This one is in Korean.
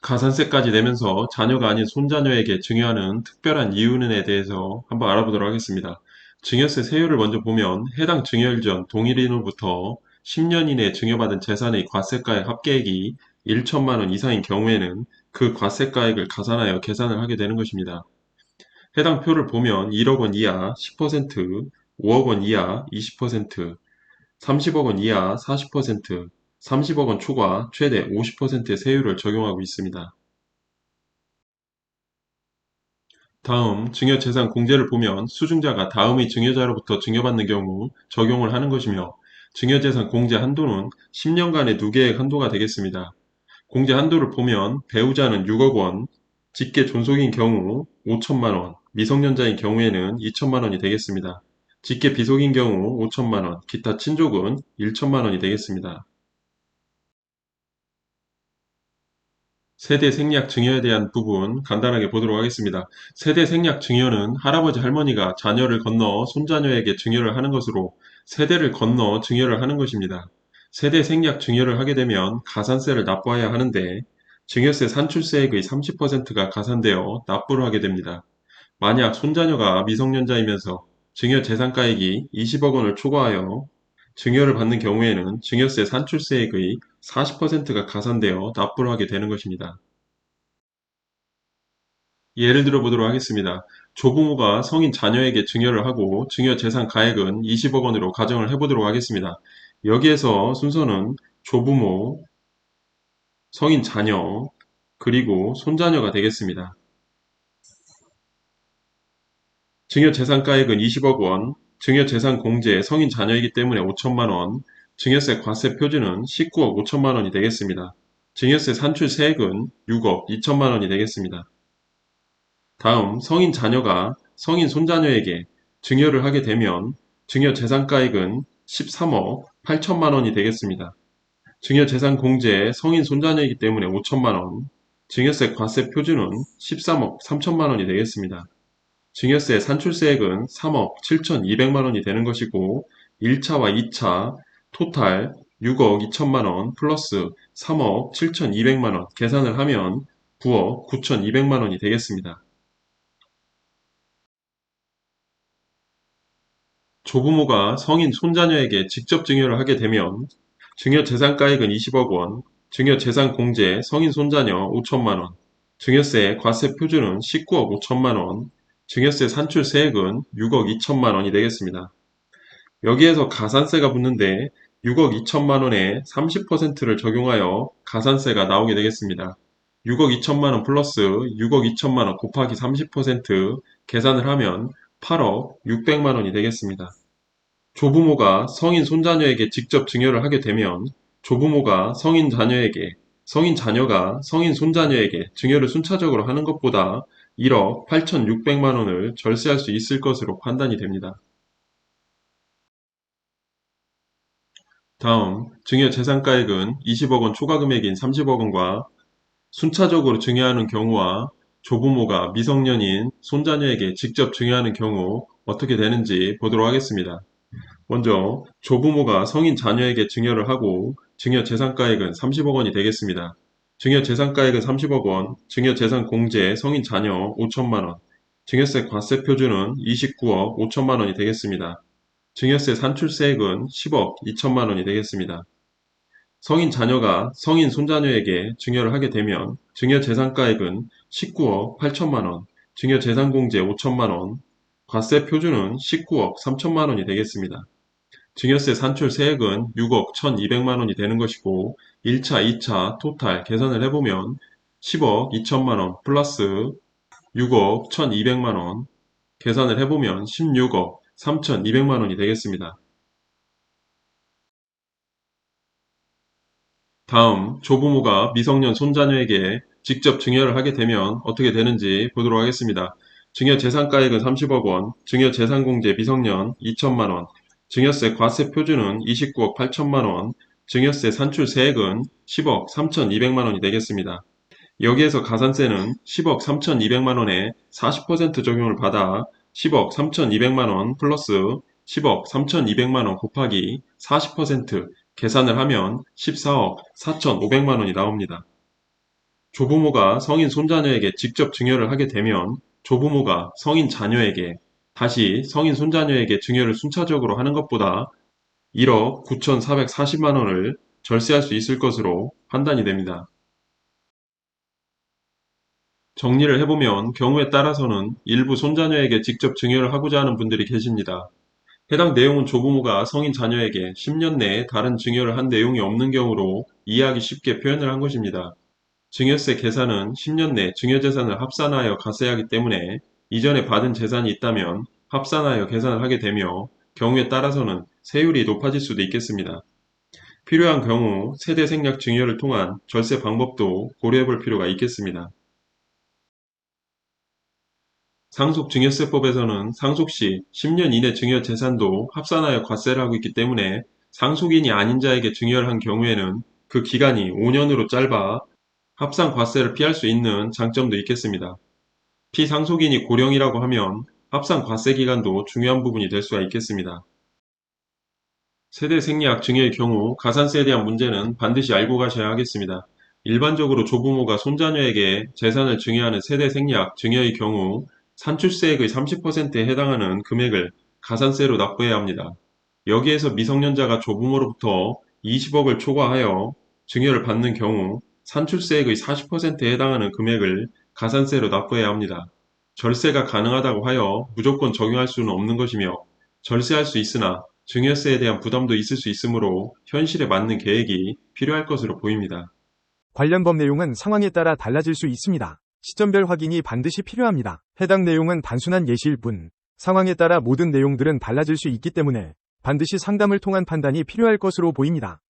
가산세까지 내면서 자녀가 아닌 손자녀에게 증여하는 특별한 이유는에 대해서 한번 알아보도록 하겠습니다. 증여세 세율을 먼저 보면 해당 증여일 전 동일인후부터 10년 이내에 증여받은 재산의 과세가액 합계액이 1천만 원 이상인 경우에는 그 과세가액을 가산하여 계산을 하게 되는 것입니다. 해당 표를 보면 1억 원 이하 10%, 5억 원 이하 20%, 30억 원 이하 40%, 30억 원 초과 최대 50%의 세율을 적용하고 있습니다. 다음 증여재산 공제를 보면 수증자가 다음의 증여자로부터 증여받는 경우 적용을 하는 것이며 증여재산 공제 한도는 10년간의 누계액 한도가 되겠습니다. 공제 한도를 보면 배우자는 6억 원, 직계 존속인 경우 5천만 원, 미성년자인 경우에는 2천만 원이 되겠습니다. 직계 비속인 경우 5천만 원, 기타 친족은 1천만 원이 되겠습니다. 세대 생략 증여에 대한 부분 간단하게 보도록 하겠습니다. 세대 생략 증여는 할아버지 할머니가 자녀를 건너 손자녀에게 증여를 하는 것으로 세대를 건너 증여를 하는 것입니다. 세대 생략 증여를 하게 되면 가산세를 납부해야 하는데 증여세 산출세액의 30%가 가산되어 납부를 하게 됩니다. 만약 손자녀가 미성년자이면서 증여 재산가액이 20억 원을 초과하여 증여를 받는 경우에는 증여세 산출세액의 40%가 가산되어 납부를 하게 되는 것입니다. 예를 들어 보도록 하겠습니다. 조부모가 성인 자녀에게 증여를 하고 증여 재산 가액은 20억 원으로 가정을 해보도록 하겠습니다. 여기에서 순서는 조부모, 성인 자녀, 그리고 손자녀가 되겠습니다. 증여재산가액은 20억 원, 증여재산공제 성인 자녀이기 때문에 5천만 원, 증여세 과세 표준은 19억 5천만 원이 되겠습니다. 증여세 산출세액은 6억 2천만 원이 되겠습니다. 다음 성인 자녀가 성인 손자녀에게 증여를 하게 되면 증여재산가액은 13억 8천만 원이 되겠습니다. 증여재산공제 성인 손자녀이기 때문에 5천만 원, 증여세 과세 표준은 13억 3천만 원이 되겠습니다. 증여세 산출세액은 3억 7,200만 원이 되는 것이고 1차와 2차 토탈 6억 2천만 원 플러스 3억 7,200만 원 계산을 하면 9억 9,200만 원이 되겠습니다. 조부모가 성인 손자녀에게 직접 증여를 하게 되면 증여재산가액은 20억 원, 증여재산공제 성인 손자녀 5천만 원, 증여세 과세 표준은 19억 5천만 원, 증여세 산출세액은 6억 2천만 원이 되겠습니다. 여기에서 가산세가 붙는데 6억 2천만 원에 30%를 적용하여 가산세가 나오게 되겠습니다. 6억 2천만 원 플러스 6억 2천만 원 곱하기 30% 계산을 하면 8억 600만 원이 되겠습니다. 조부모가 성인 손자녀에게 직접 증여를 하게 되면 조부모가 성인 자녀에게, 성인 자녀가 성인 손자녀에게 증여를 순차적으로 하는 것보다 1억 8,600만 원을 절세할 수 있을 것으로 판단이 됩니다. 다음, 증여재산가액은 20억 원 초과 금액인 30억 원과 순차적으로 증여하는 경우와 조부모가 미성년인 손자녀에게 직접 증여하는 경우 어떻게 되는지 보도록 하겠습니다. 먼저 조부모가 성인 자녀에게 증여를 하고 증여재산가액은 30억 원이 되겠습니다. 증여재산가액은 30억 원, 증여재산공제 성인 자녀 5천만 원, 증여세 과세 표준은 29억 5천만 원이 되겠습니다. 증여세 산출세액은 10억 2천만 원이 되겠습니다. 성인 자녀가 성인 손자녀에게 증여를 하게 되면 증여재산가액은 19억 8천만 원, 증여재산공제 5천만 원, 과세 표준은 19억 3천만 원이 되겠습니다. 증여세 산출세액은 6억 1,200만 원이 되는 것이고 1차, 2차 토탈 계산을 해보면 10억 2천만 원 플러스 6억 1,200만 원 계산을 해보면 16억 3,200만 원이 되겠습니다. 다음, 조부모가 미성년 손자녀에게 직접 증여를 하게 되면 어떻게 되는지 보도록 하겠습니다. 증여재산가액은 30억 원, 증여재산공제 미성년 2천만 원, 증여세 과세 표준은 29억 8천만 원, 증여세 산출세액은 10억 3,200만 원이 되겠습니다. 여기에서 가산세는 10억 3,200만 원에 40% 적용을 받아 10억 3,200만 원 플러스 10억 3,200만 원 곱하기 40% 계산을 하면 14억 4,500만 원이 나옵니다. 조부모가 성인 손자녀에게 직접 증여를 하게 되면 조부모가 성인 자녀에게 다시 성인 손자녀에게 증여를 순차적으로 하는 것보다 1억 9,440만 원을 절세할 수 있을 것으로 판단이 됩니다. 정리를 해보면 경우에 따라서는 일부 손자녀에게 직접 증여를 하고자 하는 분들이 계십니다. 해당 내용은 조부모가 성인 자녀에게 10년 내에 다른 증여를 한 내용이 없는 경우로 이해하기 쉽게 표현을 한 것입니다. 증여세 계산은 10년 내 증여재산을 합산하여 과세하기 때문에 이전에 받은 재산이 있다면 합산하여 계산을 하게 되며 경우에 따라서는 세율이 높아질 수도 있겠습니다. 필요한 경우 세대 생략 증여를 통한 절세 방법도 고려해 볼 필요가 있겠습니다. 상속증여세법에서는 상속 시 10년 이내 증여 재산도 합산하여 과세를 하고 있기 때문에 상속인이 아닌 자에게 증여를 한 경우에는 그 기간이 5년으로 짧아 합산 과세를 피할 수 있는 장점도 있겠습니다. 피상속인이 고령이라고 하면 합산 과세 기간도 중요한 부분이 될 수가 있겠습니다. 세대 생략 증여의 경우 가산세에 대한 문제는 반드시 알고 가셔야 하겠습니다. 일반적으로 조부모가 손자녀에게 재산을 증여하는 세대 생략 증여의 경우 산출세액의 30%에 해당하는 금액을 가산세로 납부해야 합니다. 여기에서 미성년자가 조부모로부터 20억을 초과하여 증여를 받는 경우 산출세액의 40%에 해당하는 금액을 가산세로 납부해야 합니다. 절세가 가능하다고 하여 무조건 적용할 수는 없는 것이며 절세할 수 있으나 증여세에 대한 부담도 있을 수 있으므로 현실에 맞는 계획이 필요할 것으로 보입니다. 관련 법 내용은 상황에 따라 달라질 수 있습니다. 시점별 확인이 반드시 필요합니다. 해당 내용은 단순한 예시일 뿐, 상황에 따라 모든 내용들은 달라질 수 있기 때문에 반드시 상담을 통한 판단이 필요할 것으로 보입니다.